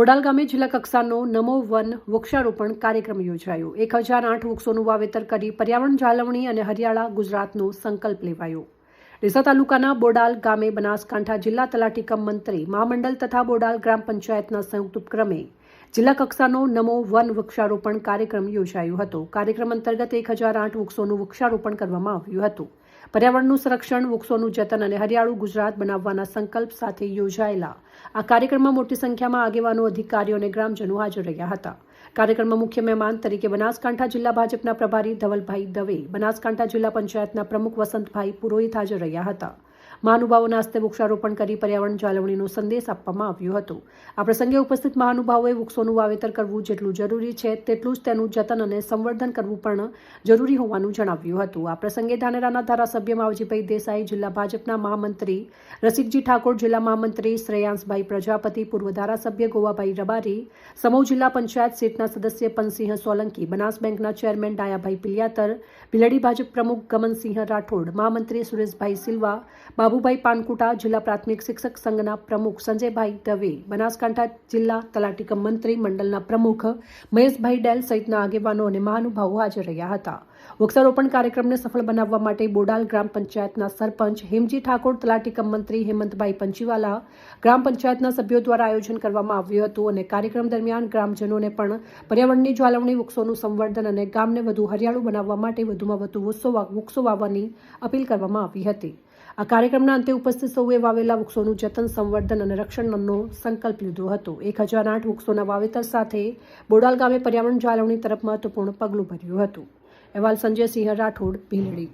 બોડાલ ગામે જિલ્લા કક્ષાનો નમો વન વૃક્ષારોપણ કાર્યક્રમ યોજાયો। 1008 વૃક્ષોનું વાવેતર કરી પર્યાવરણ જાળવણી અને હરિયાળા ગુજરાતનો સંકલ્પ લેવાયો। ડીસા તાલુકાના બોડાલ ગામે બનાસકાંઠા જિલ્લા તલાટી કમ મંત્રી મહામંડળ તથા બોડાલ ગ્રામ પંચાયતના સંયુક્ત ઉપક્રમે જિલ્લા કક્ષાનો નમો વન વૃક્ષારોપણ કાર્યક્રમ યોજાયો હતો। કાર્યક્રમ અંતર્ગત 1008 વૃક્ષોનું વૃક્ષારોપણ કરવામાં આવ્યું હતું। પર્યાવરણનું સંરક્ષણ, વૃક્ષોનું જતન અને હરિયાળું ગુજરાત બનાવવાના સંકલ્પ સાથે યોજાયેલા આ કાર્યક્રમમાં મોટી સંખ્યામાં આગેવાનો, અધિકારીઓ અને ગ્રામજનો હાજર રહ્યા હતા। કાર્યક્રમમાં મુખ્ય મહેમાન તરીકે બનાસકાંઠા જિલ્લા ભાજપના પ્રભારી ધવલભાઈ દવે, બનાસકાંઠા જિલ્લા પંચાયતના પ્રમુખ વસંતભાઈ પુરોહિત હાજર રહ્યા હતા। મહાનુભાવોના હસ્તે વૃક્ષારોપણ કરી પર્યાવરણ જાળવણીનો સંદેશ આપવામાં આવ્યો હતો। આ પ્રસંગે ઉપસ્થિત મહાનુભાવોએ વૃક્ષોનું વાવેતર કરવું જેટલું જરૂરી છે તેટલું જ તેનું જતન અને સંવર્ધન કરવું પણ જરૂરી હોવાનું જણાવ્યું હતું। આ પ્રસંગે ધાનેરાના ધારાસભ્ય માવજીભાઈ દેસાઈ, જિલ્લા ભાજપના મહામંત્રી રસિકજી ઠાકોર, જિલ્લા મહામંત્રી શ્રેયાંશભાઈ પ્રજાપતિ, પૂર્વ ધારાસભ્ય ગોવાભાઈ રબારી, સમૂહ જિલ્લા પંચાયત સીટના સદસ્ય પનસિંહ સોલંકી, બનાસ બેંકના ચેરમેન ડાયાભાઈ પિલિયાતર, બિલડી ભાજપ પ્રમુખ ગમનસિંહ રાઠોડ, મહામંત્રી સુરેશભાઈ સિલ્વા, બાબુભાઈ પાનકુટા, જિલ્લા પ્રાથમિક શિક્ષક સંઘના પ્રમુખ સંજયભાઈ દવે, બનાસકાંઠા જિલ્લા તલાટી કમ મંત્રી મંડળના પ્રમુખ મહેશભાઈ ડેલ સહિતના આગેવાનો અને મહાનુભાવો હાજર રહ્યા હતા। વૃક્ષારોપણ કાર્યક્રમને સફળ બનાવવા માટે બોડાલ ગ્રામ પંચાયતના સરપંચ હેમજી ઠાકોર, તલાટી કમ મંત્રી હેમંતભાઈ પંચીવાલા, ગ્રામ પંચાયતના સભ્યો દ્વારા આયોજન કરવામાં આવ્યું હતું અને કાર્યક્રમ દરમિયાન ગ્રામજનોને પણ પર્યાવરણની જાળવણી, વૃક્ષોનું સંવર્ધન અને ગામને વધુ હરિયાળું બનાવવા માટે વધુમાં વધુ વૃક્ષો વાવવાની અપીલ કરવામાં આવી હતી। આ કાર્યક્રમના અંતે ઉપસ્થિત સૌએ વાવેલા વૃક્ષોનું જતન, સંવર્ધન અને રક્ષણનો સંકલ્પ લીધો હતો। 1008 વૃક્ષોના વાવેતર સાથે બોડાલ ગામે પર્યાવરણ જાળવણી તરફ મહત્વપૂર્ણ પગલું ભર્યું હતું। અહેવાલ સંજયસિંહ રાઠોડ, ભીલડી।